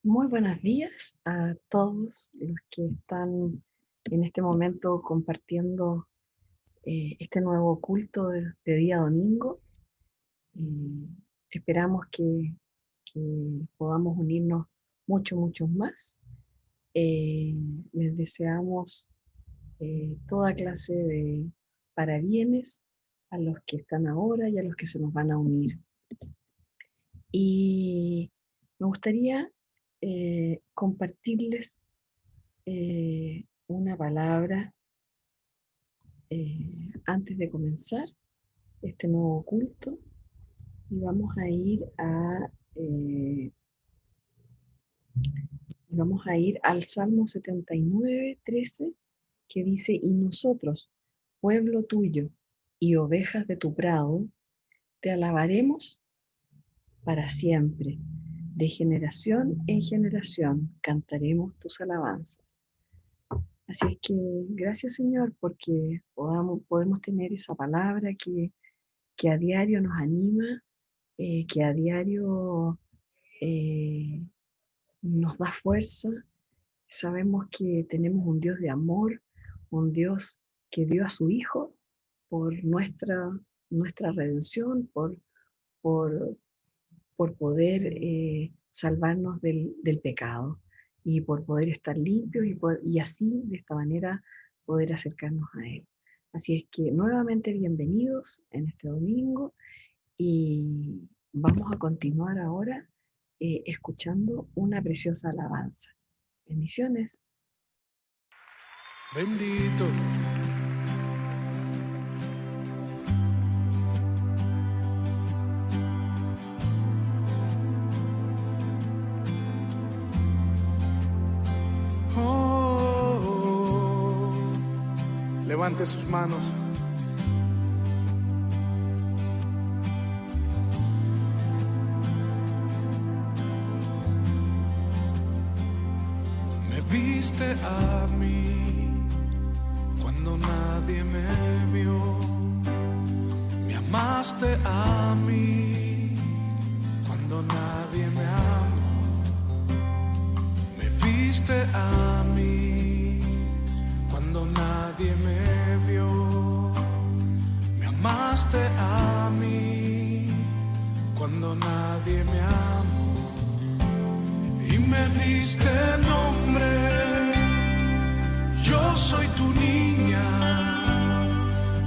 Muy buenos días a todos los que están en este momento compartiendo este nuevo culto de día domingo. Eh, Esperamos que podamos unirnos muchos más. Eh, Les deseamos toda clase de parabienes a los que están ahora y a los que se nos van a unir. Y me gustaría compartirles una palabra antes de comenzar este nuevo culto y vamos a ir al Salmo 79:13 que dice: y nosotros, pueblo tuyo y ovejas de tu prado, te alabaremos para siempre. De generación en generación cantaremos tus alabanzas. Así es que gracias, Señor, porque podemos tener esa palabra que a diario nos anima, que a diario eh, nos da fuerza. Sabemos que tenemos un Dios de amor, un Dios que dio a su Hijo por nuestra redención, por, por poder salvarnos del pecado y por poder estar limpios y así, de esta manera, poder acercarnos a Él. Así es que nuevamente bienvenidos en este domingo y vamos a continuar ahora escuchando una preciosa alabanza. Bendiciones. Bendito. Levante sus manos. Me viste a mí cuando nadie me vio. Me amaste a mí cuando nadie me amó. Me viste a mí cuando nadie me vio. Me amaste a mí cuando nadie me amó. Y me diste nombre. Yo soy tu niña,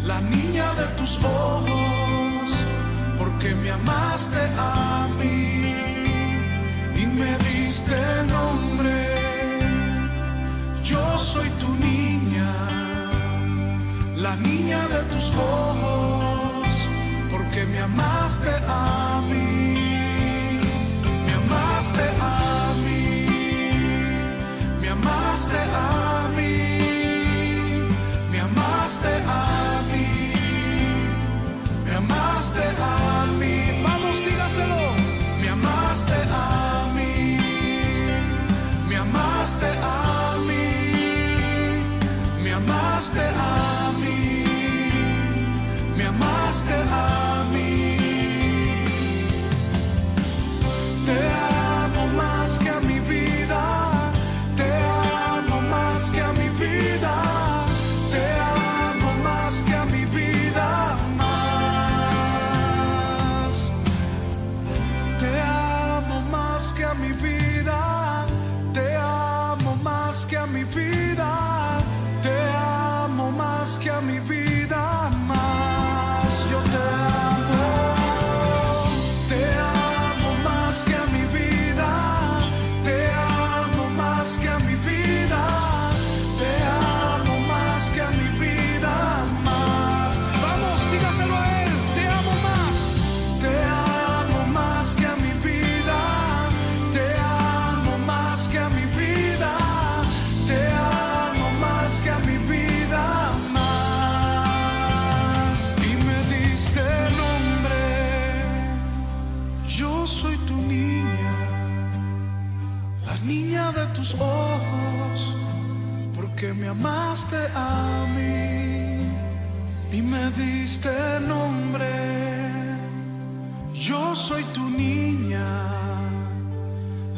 la niña de tus ojos, porque me amaste a mí y me diste nombre. Yo soy tu niña, la niña de tus ojos, porque me amaste a mí. Me amaste a mí, me amaste a mí, me amaste a mí, me amaste a mí. Vamos, dígaselo. Me amaste a mí, me amaste a mí, me amaste a mí, me amaste a mí. Te amo más que a mi vida, te amo más que a mi vida, te amo más que a mi vida, más. Te amo más que a mi vida, te amo más que a mi vida, te amo más que a mi vida, más. Yo te amo, te amo más que a mi vida, te amo más que a mi vida, te amo más que a mi vida, más. Vamos, dígaselo a él. Te amo más, te amo más que a mi vida, te amo más que a mi vida, te amo más que a mi vida, más. Y me diste nombre. Yo soy tu niña, la niña de tus ojos, porque me amaste a mí y me diste nombre. Yo soy tu niña,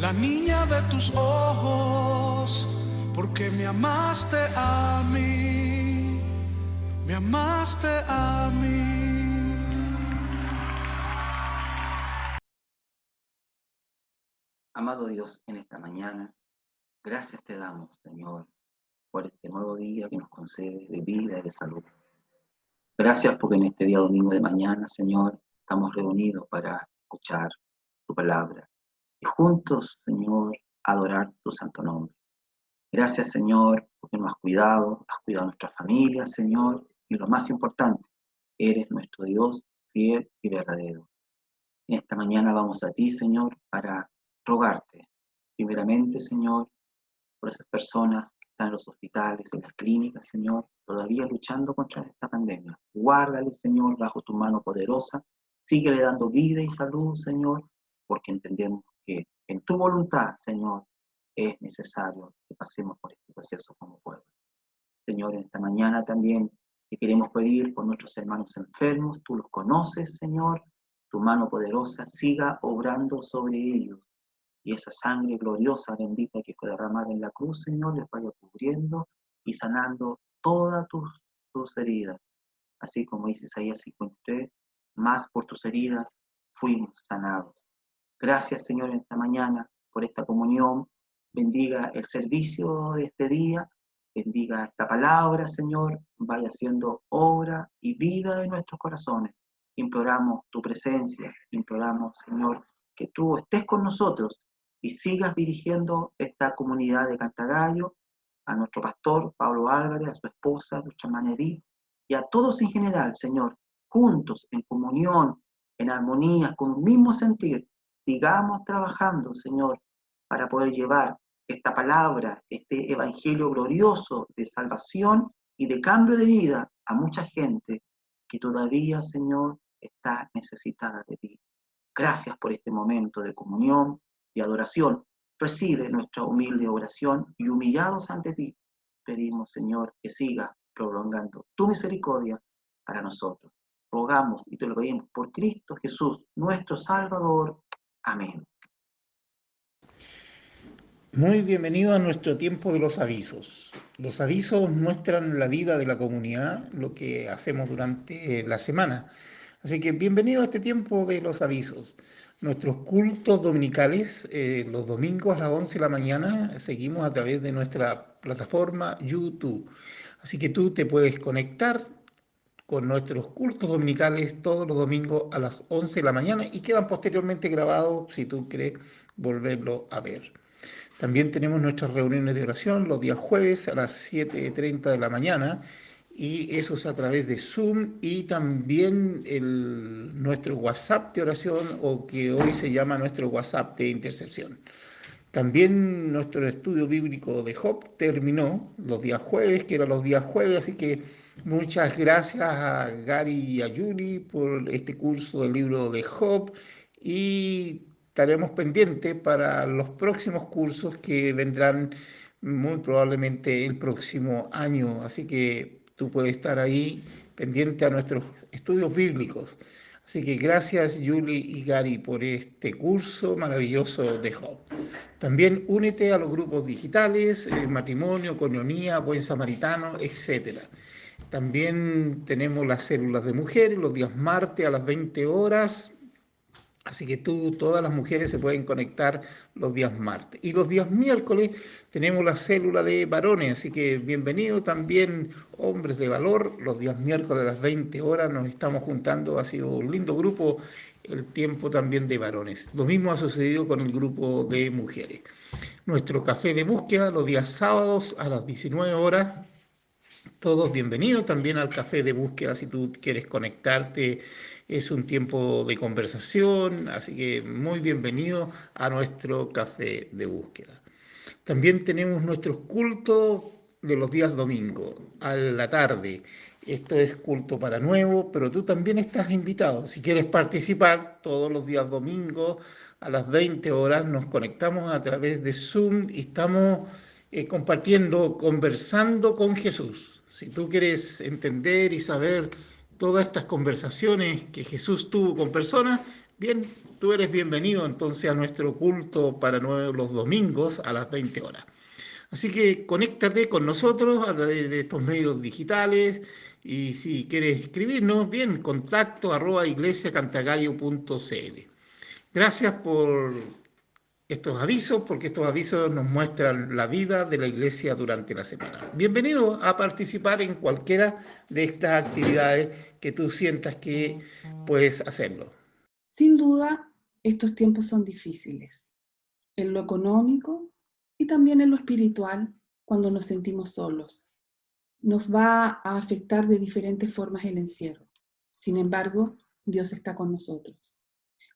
la niña de tus ojos, porque me amaste a mí, me amaste a mí. Amado Dios, en esta mañana, gracias te damos, Señor, por este nuevo día que nos concede de vida y de salud. Gracias porque en este día domingo de mañana, Señor, estamos reunidos para escuchar tu palabra y juntos, Señor, adorar tu santo nombre. Gracias, Señor, porque nos has cuidado nuestra familia, Señor, y lo más importante, eres nuestro Dios fiel y verdadero. En esta mañana vamos a ti, Señor, para rogarte, primeramente, Señor, por esas personas que están en los hospitales, en las clínicas, Señor, todavía luchando contra esta pandemia. Guárdale, Señor, bajo tu mano poderosa. Síguele dando vida y salud, Señor, porque entendemos que en tu voluntad, Señor, es necesario que pasemos por este proceso como pueblo. Señor, en esta mañana también te queremos pedir por nuestros hermanos enfermos. Tú los conoces, Señor. Tu mano poderosa siga obrando sobre ellos. Y esa sangre gloriosa, bendita que fue derramada en la cruz, Señor, les vaya cubriendo y sanando todas tus heridas. Así como dice Isaías 53, más por tus heridas fuimos sanados. Gracias, Señor, en esta mañana por esta comunión. Bendiga el servicio de este día. Bendiga esta palabra, Señor. Vaya haciendo obra y vida en nuestros corazones. Imploramos tu presencia. Imploramos, Señor, que tú estés con nosotros y sigas dirigiendo esta comunidad de Cantagallo, a nuestro pastor Pablo Álvarez, a su esposa, nuestra hermana Edith, y a todos en general, Señor, juntos, en comunión, en armonía, con un mismo sentir, sigamos trabajando, Señor, para poder llevar esta palabra, este evangelio glorioso de salvación y de cambio de vida a mucha gente que todavía, Señor, está necesitada de ti. Gracias por este momento de comunión y adoración. Recibe nuestra humilde oración y humillados ante ti, pedimos, Señor, que siga prolongando tu misericordia para nosotros. Rogamos y te lo pedimos por Cristo Jesús, nuestro Salvador. Amén. Muy bienvenido a nuestro tiempo de los avisos. Los avisos muestran la vida de la comunidad, lo que hacemos durante la semana. Así que bienvenido a este tiempo de los avisos. Nuestros cultos dominicales, los domingos a las 11 de la mañana, seguimos a través de nuestra plataforma YouTube. Así que tú te puedes conectar con nuestros cultos dominicales todos los domingos a las 11 de la mañana y quedan posteriormente grabados si tú quieres volverlo a ver. También tenemos nuestras reuniones de oración los días jueves a las 7:30 de la mañana y eso es a través de Zoom y también nuestro WhatsApp de oración o que hoy se llama nuestro WhatsApp de intercesión. También nuestro estudio bíblico de Job terminó los días jueves, que eran los días jueves, así que muchas gracias a Gary y a Julie por este curso del libro de Job y estaremos pendientes para los próximos cursos que vendrán muy probablemente el próximo año, así que tú puedes estar ahí pendiente a nuestros estudios bíblicos. Así que gracias Julie y Gary por este curso maravilloso de Job. También únete a los grupos digitales, Matrimonio, Coinonía, Buen Samaritano, etc. También tenemos las células de mujeres los días martes a las 20 horas. Así que todas las mujeres se pueden conectar los días martes. Y los días miércoles tenemos la célula de varones, así que bienvenido también hombres de valor. Los días miércoles a las 20 horas nos estamos juntando, ha sido un lindo grupo el tiempo también de varones. Lo mismo ha sucedido con el grupo de mujeres. Nuestro café de búsqueda los días sábados a las 19 horas. Todos bienvenidos también al café de búsqueda si tú quieres conectarte. Es un tiempo de conversación, así que muy bienvenido a nuestro café de búsqueda. También tenemos nuestros cultos de los días domingos, a la tarde. Esto es culto para nuevo, pero tú también estás invitado. Si quieres participar, todos los días domingos a las 20 horas nos conectamos a través de Zoom y estamos compartiendo, conversando con Jesús. Si tú quieres entender y saber todas estas conversaciones que Jesús tuvo con personas, Bien, tú eres bienvenido entonces a nuestro culto para los domingos a las 20 horas. Así que conéctate con nosotros a través de estos medios digitales y si quieres escribirnos, bien, contacto@iglesiacantagallo.cl. Gracias por estos avisos, porque estos avisos nos muestran la vida de la iglesia durante la semana. Bienvenido a participar en cualquiera de estas actividades que tú sientas que puedes hacerlo. Sin duda, estos tiempos son difíciles, en lo económico y también en lo espiritual, cuando nos sentimos solos. Nos va a afectar de diferentes formas el encierro. Sin embargo, Dios está con nosotros.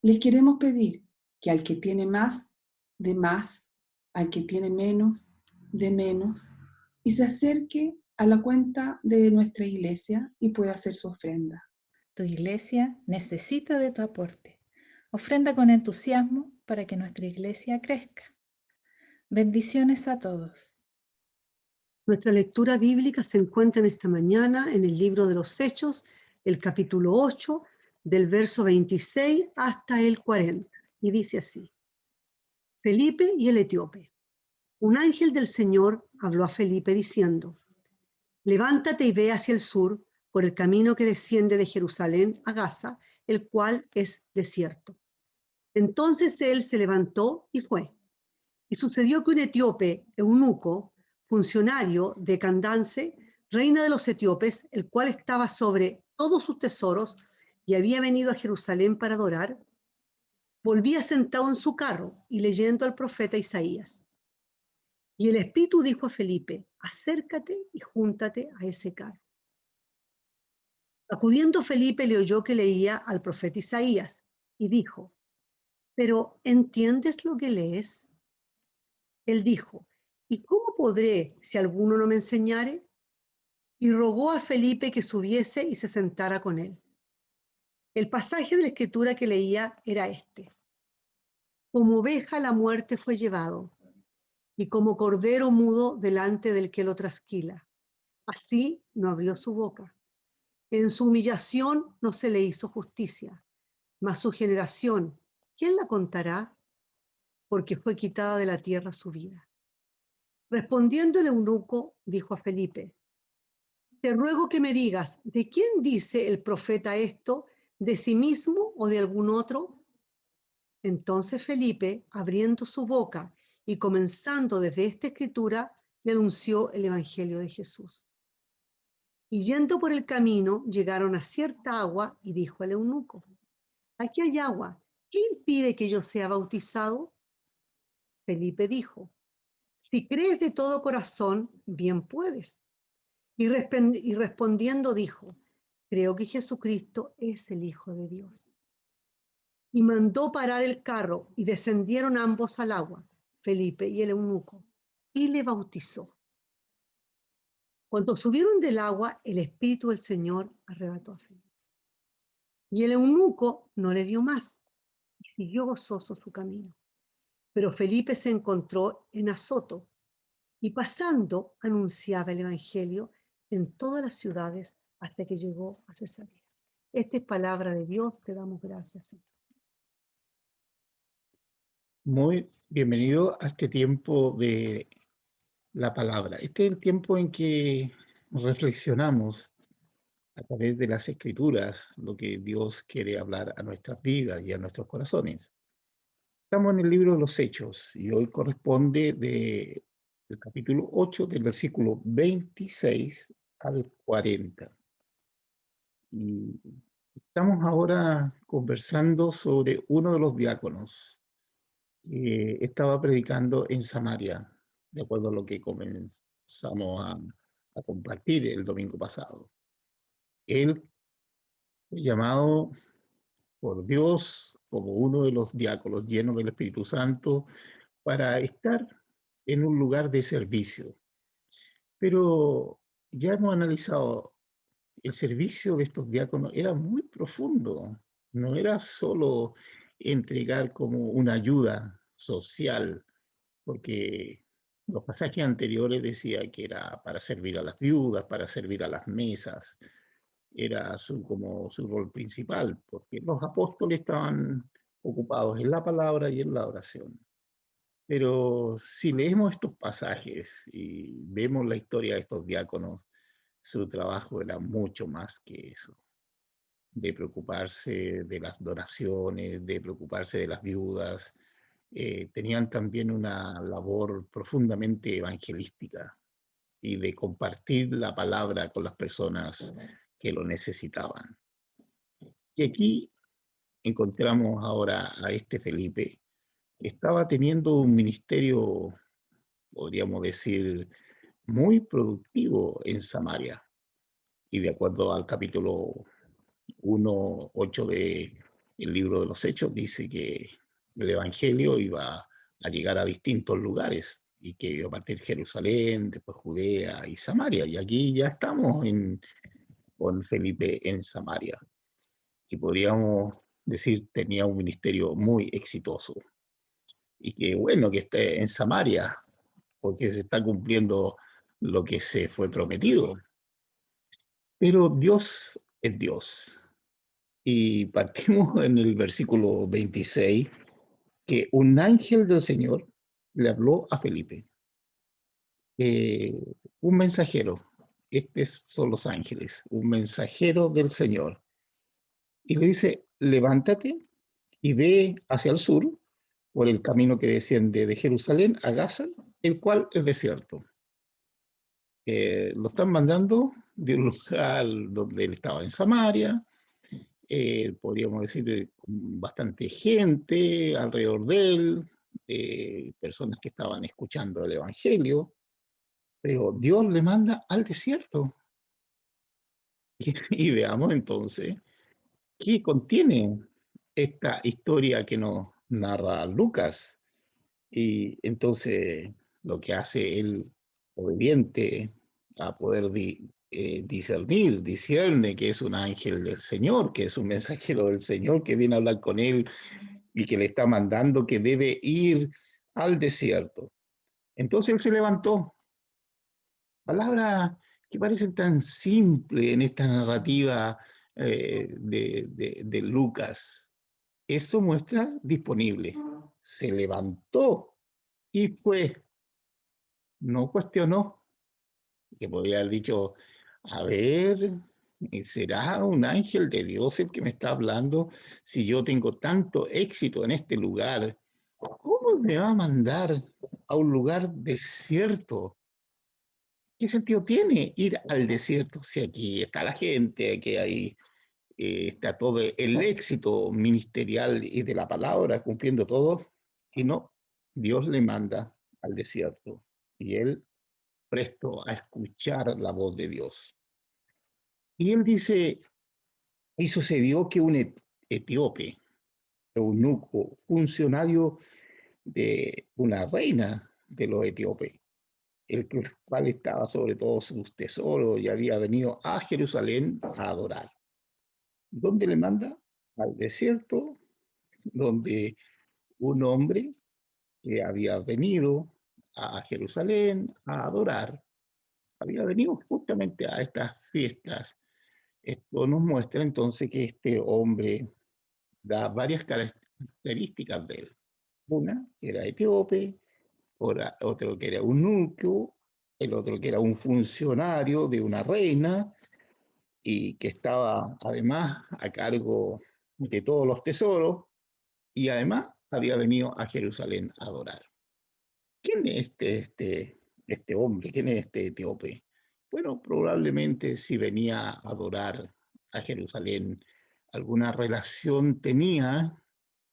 Les queremos pedir que al que tiene más, dé más, al que tiene menos, dé menos, y se acerque a la cuenta de nuestra iglesia y pueda hacer su ofrenda. Tu iglesia necesita de tu aporte. Ofrenda con entusiasmo para que nuestra iglesia crezca. Bendiciones a todos. Nuestra lectura bíblica se encuentra en esta mañana en el libro de los Hechos, el capítulo 8, del verso 26 hasta el 40. Y dice así: Felipe y el etíope. Un ángel del Señor habló a Felipe diciendo: Levántate y ve hacia el sur por el camino que desciende de Jerusalén a Gaza, el cual es desierto. Entonces él se levantó y fue. Y sucedió que un etíope, eunuco, funcionario de Candace, reina de los etíopes, el cual estaba sobre todos sus tesoros y había venido a Jerusalén para adorar, volvía sentado en su carro y leyendo al profeta Isaías. Y el Espíritu dijo a Felipe: acércate y júntate a ese carro. Acudiendo Felipe le oyó que leía al profeta Isaías y dijo: ¿pero entiendes lo que lees? Él dijo: ¿y cómo podré si alguno no me enseñare? Y rogó a Felipe que subiese y se sentara con él. El pasaje de la escritura que leía era este: como oveja a la muerte fue llevado, y como cordero mudo delante del que lo trasquila. Así no abrió su boca. En su humillación no se le hizo justicia, mas su generación, ¿quién la contará? Porque fue quitada de la tierra su vida. Respondiendo el eunuco, dijo a Felipe: te ruego que me digas, ¿de quién dice el profeta esto? ¿De sí mismo o de algún otro? Entonces Felipe, abriendo su boca y comenzando desde esta escritura, le anunció el evangelio de Jesús. Y yendo por el camino, llegaron a cierta agua y dijo el eunuco: aquí hay agua, ¿qué impide que yo sea bautizado? Felipe dijo: si crees de todo corazón, bien puedes. Y respondiendo dijo: creo que Jesucristo es el Hijo de Dios. Y mandó parar el carro y descendieron ambos al agua, Felipe y el eunuco, y le bautizó. Cuando subieron del agua, el Espíritu del Señor arrebató a Felipe. Y el eunuco no le vio más y siguió gozoso su camino. Pero Felipe se encontró en Azoto y pasando anunciaba el Evangelio en todas las ciudades hasta que llegó a Cesarea. Esta es palabra de Dios, te damos gracias, Señor. Muy bienvenido a este tiempo de la palabra. Este es el tiempo en que reflexionamos a través de las escrituras lo que Dios quiere hablar a nuestras vidas y a nuestros corazones. Estamos en el libro de los Hechos y hoy corresponde del capítulo 8, del versículo 26 al 40. Y estamos ahora conversando sobre uno de los diáconos. Estaba predicando en Samaria, de acuerdo a lo que comenzamos a compartir el domingo pasado. Él fue llamado por Dios como uno de los diáconos llenos del Espíritu Santo para estar en un lugar de servicio. Pero ya hemos analizado, el servicio de estos diáconos era muy profundo, no era solo entregar como una ayuda social, porque los pasajes anteriores decía que era para servir a las viudas, para servir a las mesas, era como su rol principal, porque los apóstoles estaban ocupados en la palabra y en la oración. Pero si leemos estos pasajes y vemos la historia de estos diáconos, su trabajo era mucho más que eso, de preocuparse de las donaciones, de preocuparse de las viudas. Tenían también una labor profundamente evangelística y de compartir la palabra con las personas que lo necesitaban. Y aquí encontramos ahora a este Felipe, que estaba teniendo un ministerio, podríamos decir, muy productivo en Samaria. Y de acuerdo al capítulo 1:8 del libro de los Hechos, dice que el Evangelio iba a llegar a distintos lugares y que iba a partir Jerusalén, después Judea y Samaria. Y aquí ya estamos con Felipe en Samaria. Y podríamos decir tenía un ministerio muy exitoso. Y que bueno que esté en Samaria, porque se está cumpliendo lo que se fue prometido. Pero Dios es Dios. Y partimos en el versículo 26, que un ángel del Señor le habló a Felipe. Un mensajero, estos son los ángeles, un mensajero del Señor. Y le dice, levántate y ve hacia el sur, por el camino que desciende de Jerusalén a Gaza, el cual es desierto. Lo están mandando de un lugar donde él estaba en Samaria, podríamos decir, con bastante gente alrededor de él, personas que estaban escuchando el Evangelio, pero Dios le manda al desierto. Y veamos entonces qué contiene esta historia que nos narra Lucas. Y entonces lo que hace él, obediente a poder discierne que es un ángel del Señor, que es un mensajero del Señor que viene a hablar con él y que le está mandando que debe ir al desierto. Entonces él se levantó. Palabras que parecen tan simples en esta narrativa de Lucas. Eso muestra disponible. Se levantó y fue. No cuestionó, que podía haber dicho, a ver, ¿será un ángel de Dios el que me está hablando? Si yo tengo tanto éxito en este lugar, ¿cómo me va a mandar a un lugar desierto? ¿Qué sentido tiene ir al desierto si aquí está la gente, aquí hay, está todo el éxito ministerial y de la palabra cumpliendo todo? Y no, Dios le manda al desierto y él presto a escuchar la voz de Dios. Y él dice, y sucedió que un etíope, eunuco, funcionario de una reina de los etíopes, el cual estaba sobre todos sus tesoros y había venido a Jerusalén a adorar. ¿Dónde le manda? Al desierto, donde un hombre que había venido a Jerusalén a adorar, había venido justamente a estas fiestas. Esto nos muestra entonces que este hombre da varias características de él. Una, que era etíope, otro que era un eunuco, el otro que era un funcionario de una reina y que estaba además a cargo de todos los tesoros y además había venido a Jerusalén a adorar. ¿Quién es este hombre? ¿Quién es este etíope? Bueno, probablemente si venía a adorar a Jerusalén, alguna relación tenía,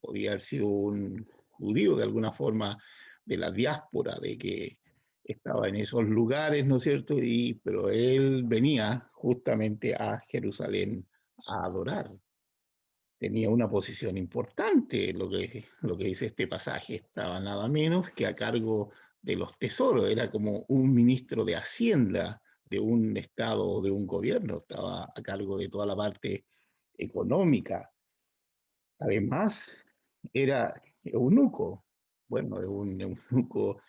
podía haber sido un judío de alguna forma de la diáspora, de que estaba en esos lugares, ¿no es cierto? Pero él venía justamente a Jerusalén a adorar. Tenía una posición importante, lo que dice este pasaje, estaba nada menos que a cargo de los tesoros, era como un ministro de Hacienda de un estado o de un gobierno, estaba a cargo de toda la parte económica. Además, era eunuco. Bueno, un eunuco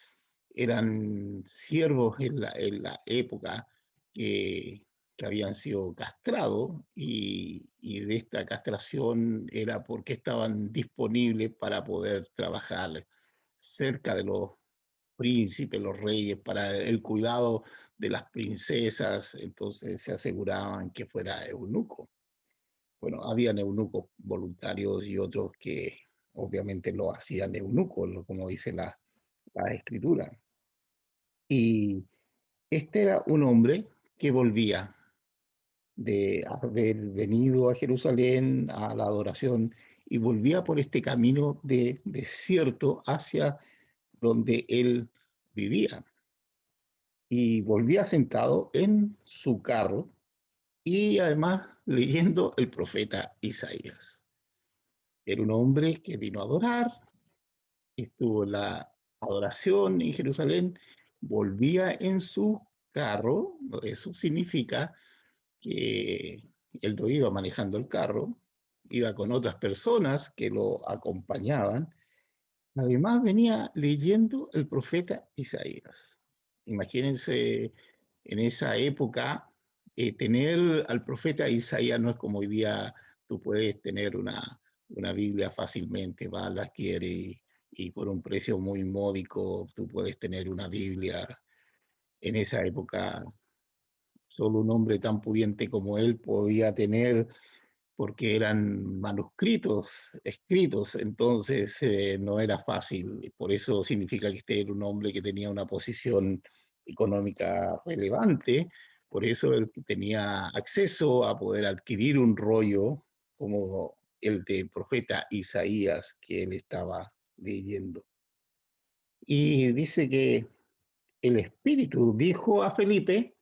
eran siervos en la época que que habían sido castrados y de esta castración era porque estaban disponibles para poder trabajar cerca de los príncipes, los reyes, para el cuidado de las princesas, entonces se aseguraban que fuera eunuco. Bueno, habían eunucos voluntarios y otros que obviamente lo hacían eunucos, como dice la escritura. Y este era un hombre que volvía de haber venido a Jerusalén a la adoración y volvía por este camino de desierto hacia donde él vivía. Y volvía sentado en su carro y además leyendo el profeta Isaías. Era un hombre que vino a adorar, estuvo en la adoración en Jerusalén, volvía en su carro, eso significa que él no iba manejando el carro, iba con otras personas que lo acompañaban. Además venía leyendo el profeta Isaías. Imagínense en esa época, tener al profeta Isaías no es como hoy día tú puedes tener una Biblia fácilmente, vas, la adquieres y por un precio muy módico tú puedes tener una Biblia. En esa época solo un hombre tan pudiente como él podía tener, porque eran manuscritos escritos, entonces no era fácil. Por eso significa que este era un hombre que tenía una posición económica relevante, por eso él tenía acceso a poder adquirir un rollo como el del profeta Isaías que él estaba leyendo. Y dice que el Espíritu dijo a Felipe: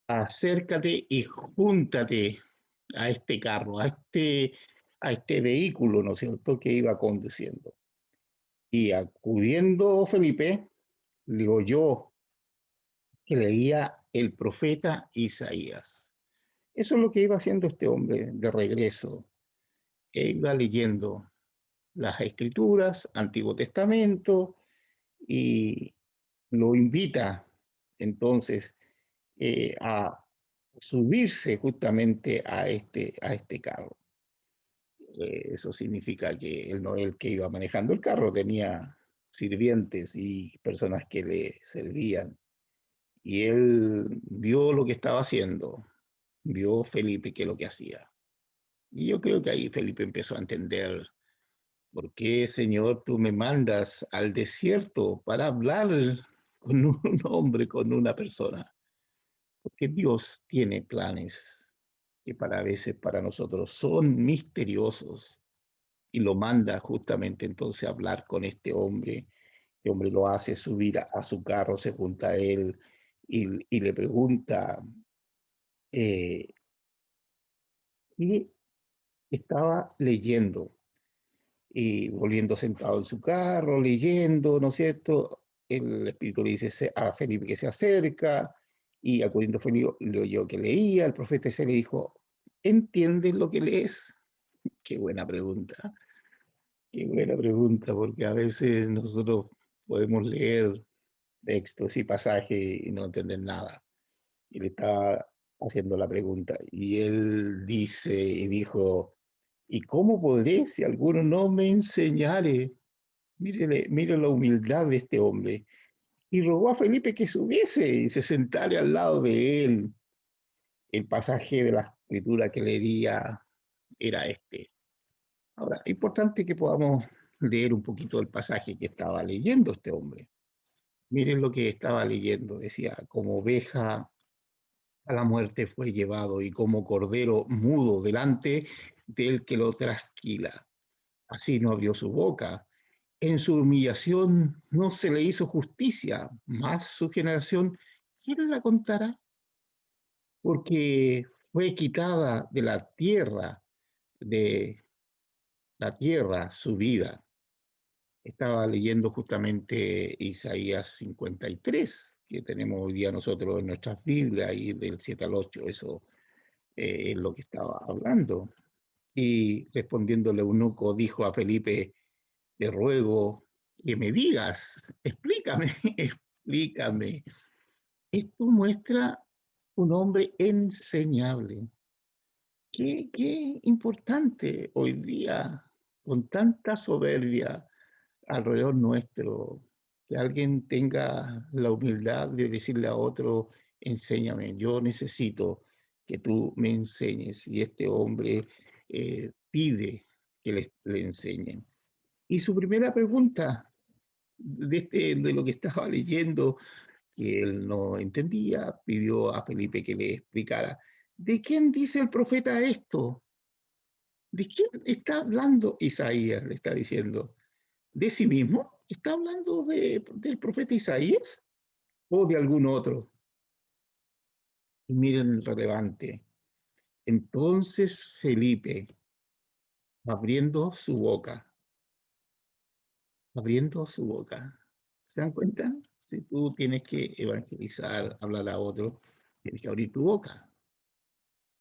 acércate y júntate a este carro, a este vehículo, ¿no es cierto?, que iba conduciendo. Y acudiendo Felipe, le oyó que leía el profeta Isaías. Eso es lo que iba haciendo este hombre de regreso. Iba leyendo las Escrituras, Antiguo Testamento, y lo invita entonces a subirse justamente a este carro. Eso significa que él no es el que iba manejando el carro, tenía sirvientes y personas que le servían. Y él vio lo que estaba haciendo, vio Felipe qué es lo que hacía. Y yo creo que ahí Felipe empezó a entender: ¿por qué, Señor, tú me mandas al desierto para hablar con un hombre, con una persona? Porque Dios tiene planes que a veces para nosotros son misteriosos y lo manda justamente entonces a hablar con este hombre. Este hombre lo hace subir a su carro, se junta a él y le pregunta, y estaba leyendo y volviendo sentado en su carro, leyendo, ¿no es cierto? El Espíritu le dice a Felipe que se acerca, y acudiendo Felipe le oyó que leía, el profeta se le dijo: ¿entiendes lo que lees? Qué buena pregunta, porque a veces nosotros podemos leer textos y pasajes y no entender nada. Y le estaba haciendo la pregunta, y él dice y dijo: ¿y cómo podré si alguno no me enseñare? Mire la humildad de este hombre. Y rogó a Felipe que subiese y se sentara al lado de él. El pasaje de la escritura que leía era este. Ahora, es importante que podamos leer un poquito el pasaje que estaba leyendo este hombre. Miren lo que estaba leyendo. Decía: como oveja a la muerte fue llevado, y como cordero mudo delante del que lo trasquila. Así no abrió su boca. En su humillación no se le hizo justicia, mas su generación, ¿quién la contará? Porque fue quitada de la tierra su vida. Estaba leyendo justamente Isaías 53, que tenemos hoy día nosotros en nuestras Biblias, ahí del 7 al 8, eso es lo que estaba hablando. Y respondiéndole eunuco, dijo a Felipe: te ruego que me digas, explícame, explícame. Esto muestra un hombre enseñable. Qué importante hoy día, con tanta soberbia alrededor nuestro, que alguien tenga la humildad de decirle a otro, enséñame, yo necesito que tú me enseñes. Y este hombre pide que le enseñen. Y su primera pregunta de lo que estaba leyendo, que él no entendía, pidió a Felipe que le explicara, ¿de quién dice el profeta esto? ¿De quién está hablando Isaías? Le está diciendo. ¿De sí mismo? ¿Está hablando del profeta Isaías o de algún otro? Y miren el relevante. Entonces Felipe, abriendo su boca, ¿se dan cuenta? Si tú tienes que evangelizar, hablar a otro, tienes que abrir tu boca.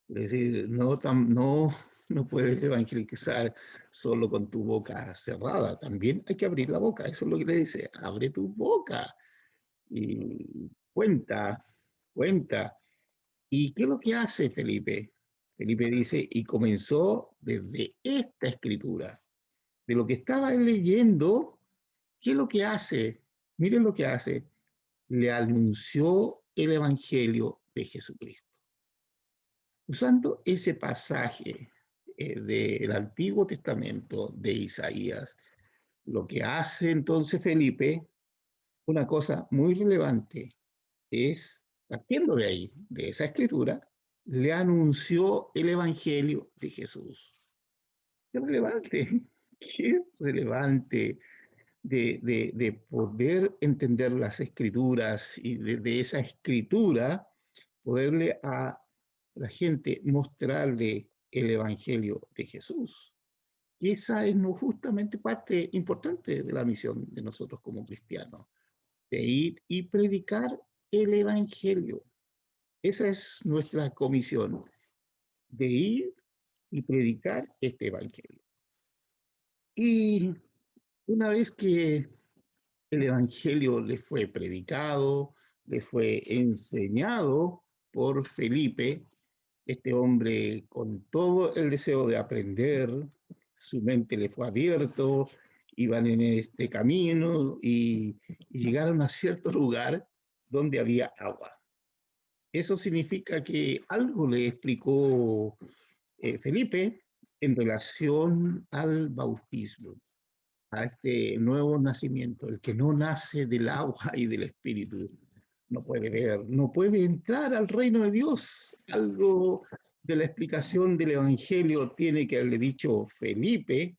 Es decir, no puedes evangelizar solo con tu boca cerrada, también hay que abrir la boca. Eso es lo que le dice, abre tu boca y cuenta. ¿Y qué es lo que hace Felipe? Felipe dice, y comenzó desde esta escritura, de lo que estaba leyendo. ¿Qué es lo que hace? Miren lo que hace. Le anunció el Evangelio de Jesucristo. Usando ese pasaje del Antiguo Testamento de Isaías, lo que hace entonces Felipe, una cosa muy relevante, es, partiendo de ahí, de esa escritura, le anunció el Evangelio de Jesús. Qué relevante, qué relevante de poder entender las escrituras y de esa escritura poderle a la gente mostrarle el Evangelio de Jesús. Y esa es justamente parte importante de la misión de nosotros como cristianos, de ir y predicar el Evangelio. Esa es nuestra comisión, de ir y predicar este Evangelio. Y una vez que el Evangelio le fue predicado, le fue enseñado por Felipe, este hombre con todo el deseo de aprender, su mente le fue abierto, iban en este camino y llegaron a cierto lugar donde había agua. Eso significa que algo le explicó Felipe en relación al bautismo, a este nuevo nacimiento. El que no nace del agua y del espíritu no puede ver, no puede entrar al reino de Dios. Algo de la explicación del Evangelio tiene que haberle dicho Felipe,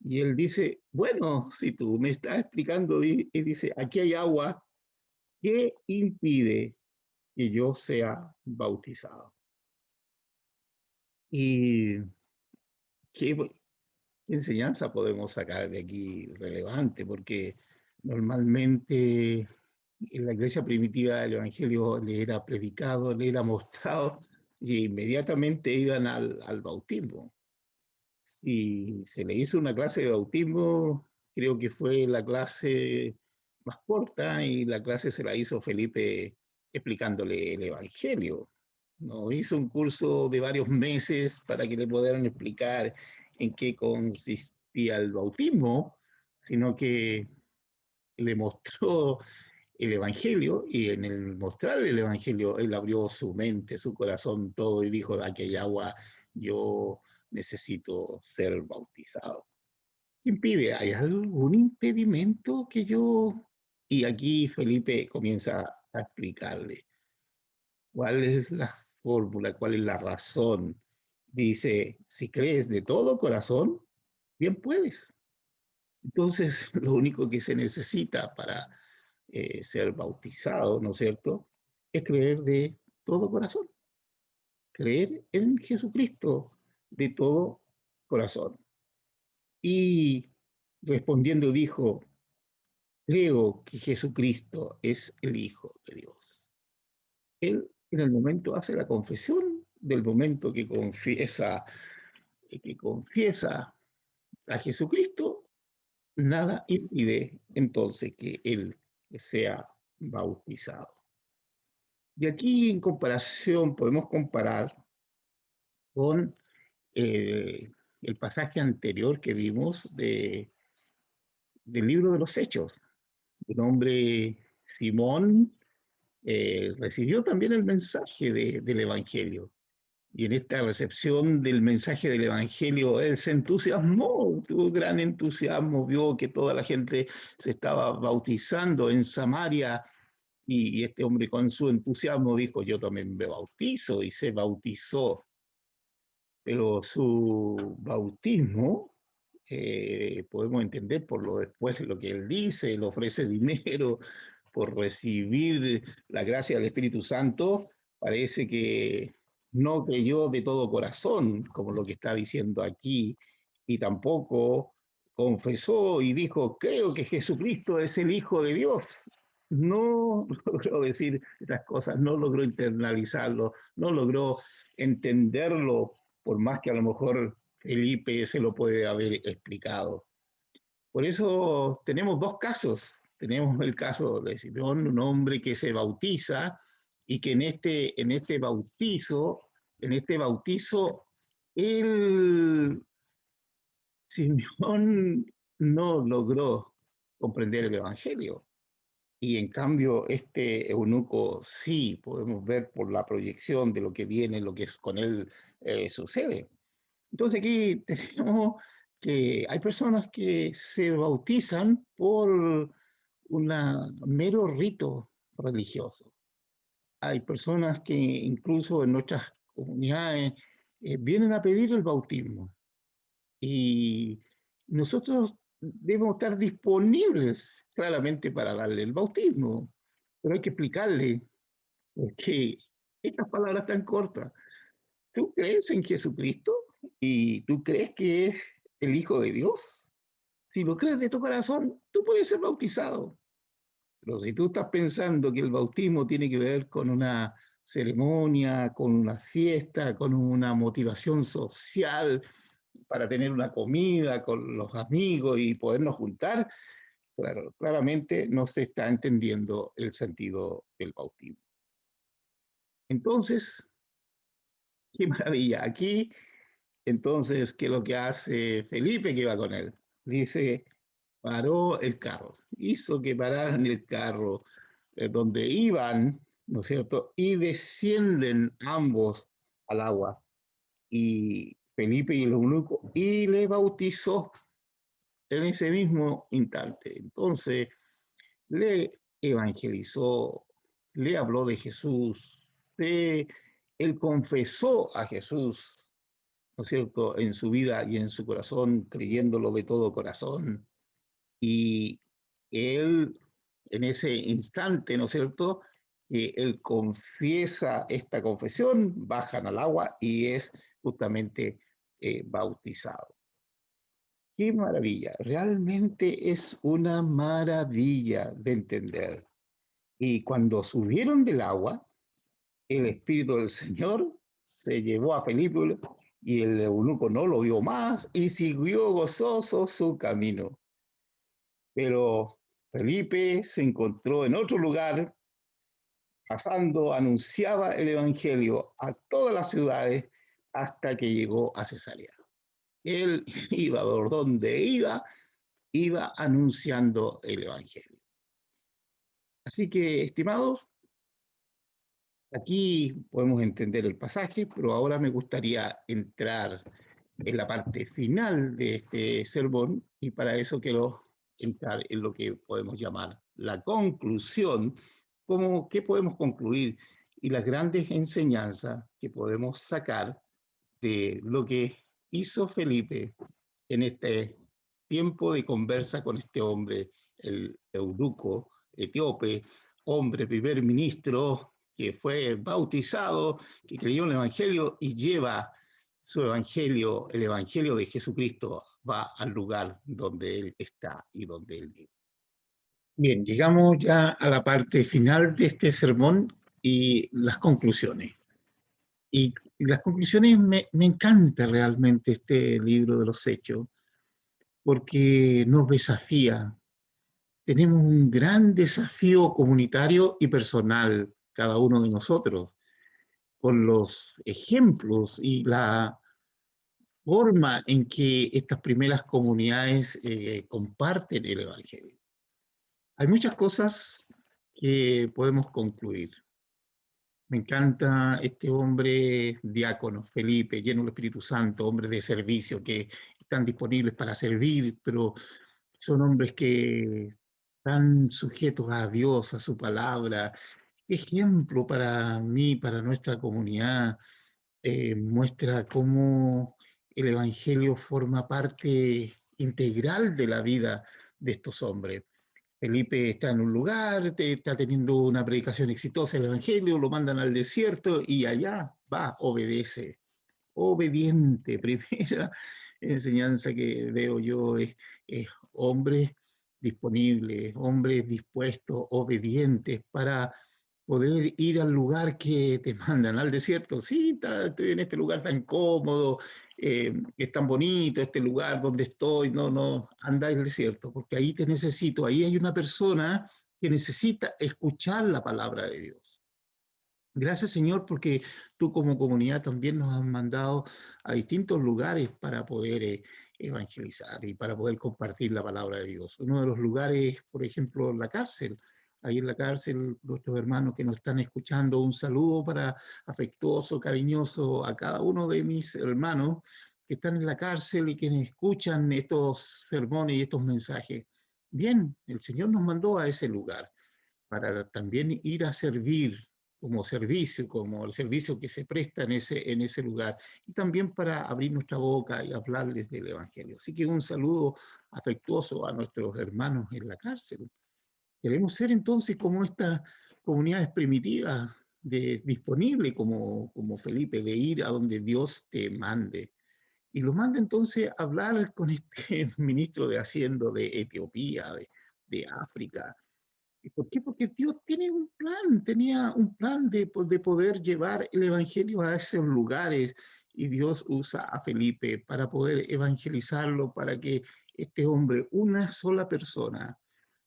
y él dice, bueno, si tú me estás explicando, y dice, aquí hay agua, ¿qué impide que yo sea bautizado? ¿Y qué enseñanza podemos sacar de aquí relevante? Porque normalmente en la iglesia primitiva el evangelio le era predicado, le era mostrado y inmediatamente iban al bautismo. Si se le hizo una clase de bautismo, creo que fue la clase más corta y la clase se la hizo Felipe explicándole el evangelio. No hizo un curso de varios meses para que le pudieran explicar en qué consistía el bautismo, sino que le mostró el Evangelio, y en el mostrar el Evangelio, él abrió su mente, su corazón, todo, y dijo, aquí hay agua, yo necesito ser bautizado. ¿Qué impide? ¿Hay algún impedimento que yo...? Y aquí Felipe comienza a explicarle cuál es la fórmula, cuál es la razón. Dice, si crees de todo corazón, bien puedes. Entonces, lo único que se necesita para ser bautizado, ¿no es cierto?, es creer de todo corazón. Creer en Jesucristo de todo corazón. Y respondiendo dijo, creo que Jesucristo es el Hijo de Dios. Él en el momento hace la confesión, del momento que confiesa a Jesucristo, nada impide entonces que él sea bautizado. Y aquí en comparación podemos comparar con el pasaje anterior que vimos del libro de los Hechos. Un hombre, Simón, recibió también el mensaje del Evangelio. Y en esta recepción del mensaje del Evangelio, él se entusiasmó, tuvo gran entusiasmo, vio que toda la gente se estaba bautizando en Samaria, y este hombre con su entusiasmo dijo, yo también me bautizo, y se bautizó. Pero su bautismo, podemos entender por lo después lo que él dice, le ofrece dinero por recibir la gracia del Espíritu Santo, parece que no creyó de todo corazón, como lo que está diciendo aquí, y tampoco confesó y dijo, creo que Jesucristo es el Hijo de Dios. No logró decir estas cosas, no logró internalizarlo, no logró entenderlo, por más que a lo mejor Felipe se lo puede haber explicado. Por eso tenemos dos casos. Tenemos el caso de Simón, un hombre que se bautiza y que en este bautizo, Simón no logró comprender el Evangelio. Y en cambio, este eunuco sí, podemos ver por la proyección de lo que viene, lo que con él sucede. Entonces aquí tenemos que hay personas que se bautizan por un mero rito religioso. Hay personas que incluso en nuestras comunidades vienen a pedir el bautismo. Y nosotros debemos estar disponibles claramente para darle el bautismo, pero hay que explicarle que estas palabras tan cortas. ¿Tú crees en Jesucristo? ¿Y tú crees que es el Hijo de Dios? Si lo crees de tu corazón, tú puedes ser bautizado. Pero si tú estás pensando que el bautismo tiene que ver con una ceremonia, con una fiesta, con una motivación social para tener una comida con los amigos y podernos juntar, claro, claramente no se está entendiendo el sentido del bautismo. Entonces, qué maravilla. Aquí, entonces, ¿qué es lo que hace Felipe que va con él? Dice, paró el carro, hizo que pararan el carro donde iban, ¿no es cierto? Y descienden ambos al agua. Y Felipe y el eunuco, y le bautizó en ese mismo instante. Entonces, le evangelizó, le habló de Jesús, él confesó a Jesús, ¿no es cierto?, en su vida y en su corazón, creyéndolo de todo corazón. Y él, en ese instante, ¿no es cierto?, que él confiesa esta confesión, bajan al agua y es justamente bautizado. ¡Qué maravilla! Realmente es una maravilla de entender. Y cuando subieron del agua, el Espíritu del Señor se llevó a Felipe y el eunuco no lo vio más y siguió gozoso su camino. Pero Felipe se encontró en otro lugar, pasando, anunciaba el Evangelio a todas las ciudades hasta que llegó a Cesarea. Él iba por donde iba anunciando el Evangelio. Así que, estimados, aquí podemos entender el pasaje, pero ahora me gustaría entrar en la parte final de este sermón y para eso quiero entrar en lo que podemos llamar la conclusión, como qué podemos concluir y las grandes enseñanzas que podemos sacar de lo que hizo Felipe en este tiempo de conversa con este hombre, el eunuco etíope, hombre primer ministro que fue bautizado, que creyó en el Evangelio y lleva su Evangelio, el Evangelio de Jesucristo, va al lugar donde él está y donde él vive. Bien, llegamos ya a la parte final de este sermón y las conclusiones. Y las conclusiones, me encanta realmente este libro de los Hechos, porque nos desafía. Tenemos un gran desafío comunitario y personal cada uno de nosotros, con los ejemplos y la forma en que estas primeras comunidades comparten el Evangelio. Hay muchas cosas que podemos concluir. Me encanta este hombre diácono, Felipe, lleno del Espíritu Santo, hombres de servicio que están disponibles para servir, pero son hombres que están sujetos a Dios, a su palabra. Qué ejemplo para mí, para nuestra comunidad. Muestra cómo el Evangelio forma parte integral de la vida de estos hombres. Felipe está en un lugar, está teniendo una predicación exitosa del Evangelio, lo mandan al desierto y allá va, obedece. Obediente, primera enseñanza que veo yo es hombres disponibles, hombres dispuestos, obedientes para poder ir al lugar que te mandan, al desierto. Sí, estoy en este lugar tan cómodo, es tan bonito este lugar donde estoy. No, anda al desierto, porque ahí te necesito. Ahí hay una persona que necesita escuchar la palabra de Dios. Gracias, Señor, porque tú como comunidad también nos has mandado a distintos lugares para poder evangelizar y para poder compartir la palabra de Dios. Uno de los lugares, por ejemplo, la cárcel. Ahí en la cárcel, nuestros hermanos que nos están escuchando, un saludo afectuoso, cariñoso a cada uno de mis hermanos que están en la cárcel y que escuchan estos sermones y estos mensajes. Bien, el Señor nos mandó a ese lugar para también ir a servir como el servicio que se presta en ese lugar, y también para abrir nuestra boca y hablarles del Evangelio. Así que un saludo afectuoso a nuestros hermanos en la cárcel. Queremos ser entonces como estas comunidades primitivas, disponible como Felipe, de ir a donde Dios te mande. Y lo manda entonces a hablar con este ministro de Hacienda de Etiopía, de África. ¿Y por qué? Porque Dios tenía un plan de poder llevar el Evangelio a esos lugares, y Dios usa a Felipe para poder evangelizarlo, para que este hombre, una sola persona,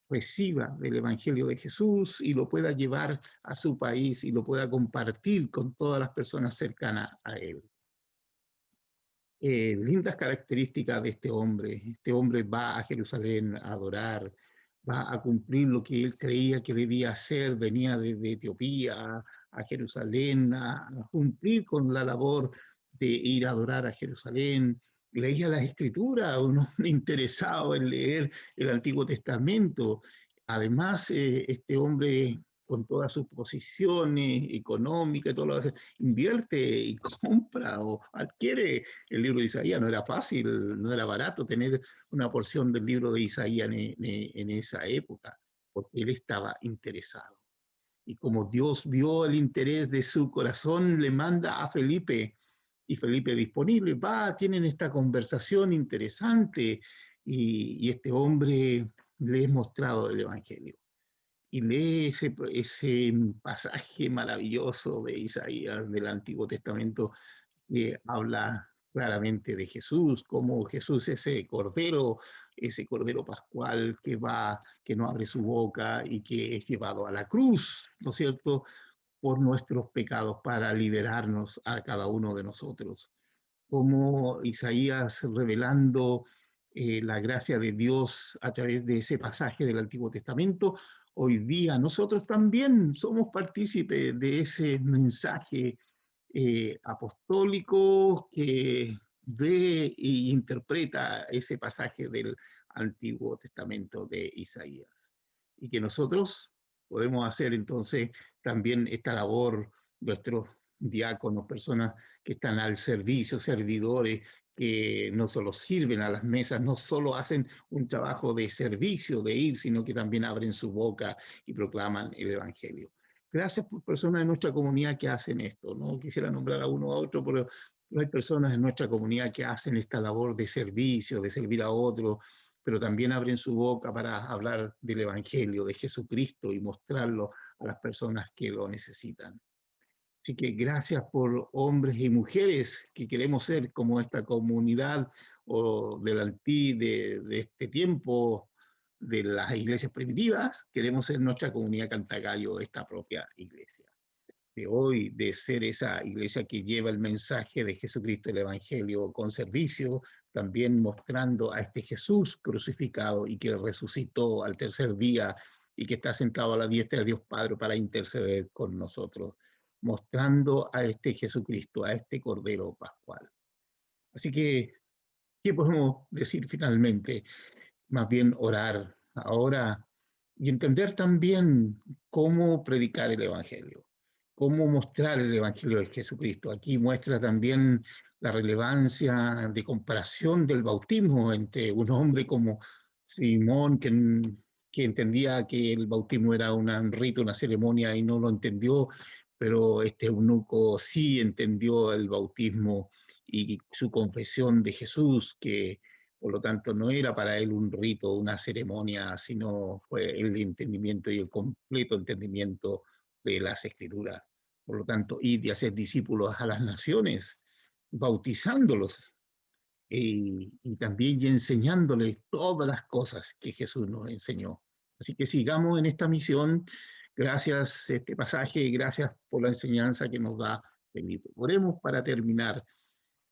reciba del Evangelio de Jesús y lo pueda llevar a su país y lo pueda compartir con todas las personas cercanas a él. Lindas características de este hombre. Este hombre va a Jerusalén a adorar, va a cumplir lo que él creía que debía hacer. Venía de Etiopía a Jerusalén a cumplir con la labor de ir a adorar a Jerusalén. Leía las Escrituras, un hombre interesado en leer el Antiguo Testamento. Además, este hombre, con todas sus posiciones económicas, todo lo que invierte y compra o adquiere el libro de Isaías. No era fácil, no era barato tener una porción del libro de Isaías en esa época, porque él estaba interesado. Y como Dios vio el interés de su corazón, le manda a Felipe, y Felipe disponible, tienen esta conversación interesante, y este hombre le es mostrado el Evangelio. Y lee ese pasaje maravilloso de Isaías del Antiguo Testamento, que habla claramente de Jesús, como Jesús ese cordero pascual que no abre su boca y que es llevado a la cruz, ¿no es cierto?, por nuestros pecados para liberarnos a cada uno de nosotros. Como Isaías revelando la gracia de Dios a través de ese pasaje del Antiguo Testamento, hoy día nosotros también somos partícipes de ese mensaje apostólico que ve e interpreta ese pasaje del Antiguo Testamento de Isaías. Y que nosotros podemos hacer entonces también esta labor, nuestros diáconos, personas que están al servicio, servidores, que no solo sirven a las mesas, no solo hacen un trabajo de servicio, de ir, sino que también abren su boca y proclaman el Evangelio. Gracias por personas de nuestra comunidad que hacen esto. No quisiera nombrar a uno o a otro, pero hay personas en nuestra comunidad que hacen esta labor de servicio, de servir a otros, pero también abren su boca para hablar del Evangelio, de Jesucristo, y mostrarlo a las personas que lo necesitan. Así que gracias por hombres y mujeres que queremos ser como esta comunidad o de este tiempo de las iglesias primitivas. Queremos ser nuestra comunidad Cantagallo, esta propia iglesia. de hoy, de ser esa iglesia que lleva el mensaje de Jesucristo, el Evangelio, con servicio, también mostrando a este Jesús crucificado y que resucitó al tercer día y que está sentado a la diestra de Dios Padre para interceder con nosotros, mostrando a este Jesucristo, a este Cordero Pascual. Así que, ¿qué podemos decir finalmente? Más bien orar ahora y entender también cómo predicar el Evangelio, cómo mostrar el Evangelio de Jesucristo. Aquí muestra también la relevancia de comparación del bautismo entre un hombre como Simón, que entendía que el bautismo era un rito, una ceremonia y no lo entendió, pero este eunuco sí entendió el bautismo y su confesión de Jesús, que por lo tanto no era para él un rito, una ceremonia, sino fue el entendimiento y el completo entendimiento de las Escrituras. Por lo tanto, ir y hacer discípulos a las naciones, bautizándolos y también enseñándoles todas las cosas que Jesús nos enseñó. Así que sigamos en esta misión. Gracias este pasaje, gracias por la enseñanza que nos da Felipe. Oremos para terminar.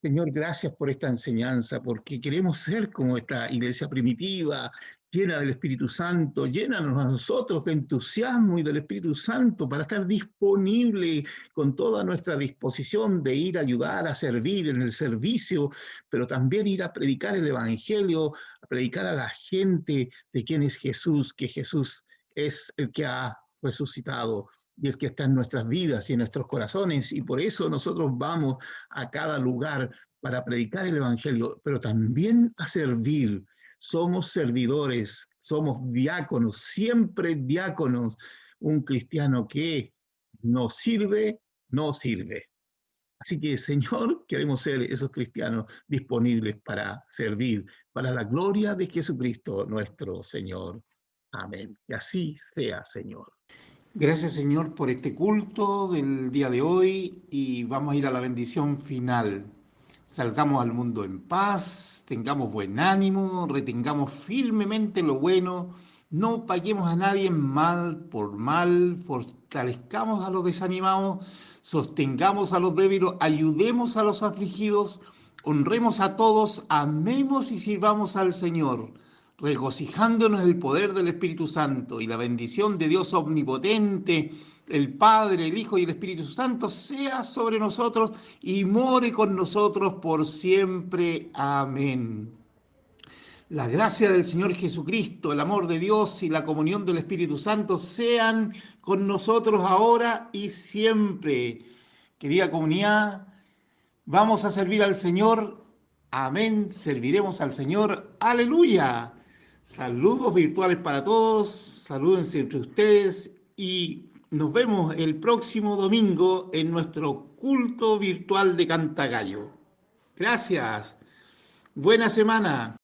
Señor, gracias por esta enseñanza, porque queremos ser como esta iglesia primitiva, llena del Espíritu Santo. Llénanos a nosotros de entusiasmo y del Espíritu Santo para estar disponible con toda nuestra disposición de ir a ayudar, a servir en el servicio, pero también ir a predicar el Evangelio, a predicar a la gente de quién es Jesús, que Jesús es el que ha resucitado y el que está en nuestras vidas y en nuestros corazones, y por eso nosotros vamos a cada lugar para predicar el Evangelio, pero también a servir. Somos servidores, somos diáconos, siempre diáconos. Un cristiano que no sirve, no sirve. Así que, Señor, queremos ser esos cristianos disponibles para servir, para la gloria de Jesucristo, nuestro Señor. Amén. Que así sea, Señor. Gracias, Señor, por este culto del día de hoy y vamos a ir a la bendición final. Salgamos al mundo en paz, tengamos buen ánimo, retengamos firmemente lo bueno, no paguemos a nadie mal por mal, fortalezcamos a los desanimados, sostengamos a los débiles, ayudemos a los afligidos, honremos a todos, amemos y sirvamos al Señor, regocijándonos en el poder del Espíritu Santo y la bendición de Dios omnipotente, el Padre, el Hijo y el Espíritu Santo sea sobre nosotros y more con nosotros por siempre. Amén. La gracia del Señor Jesucristo, el amor de Dios y la comunión del Espíritu Santo sean con nosotros ahora y siempre. Querida comunidad, vamos a servir al Señor. Amén. Serviremos al Señor. Aleluya. Saludos virtuales para todos. Salúdense entre ustedes y nos vemos el próximo domingo en nuestro culto virtual de Cantagallo. Gracias. Buena semana.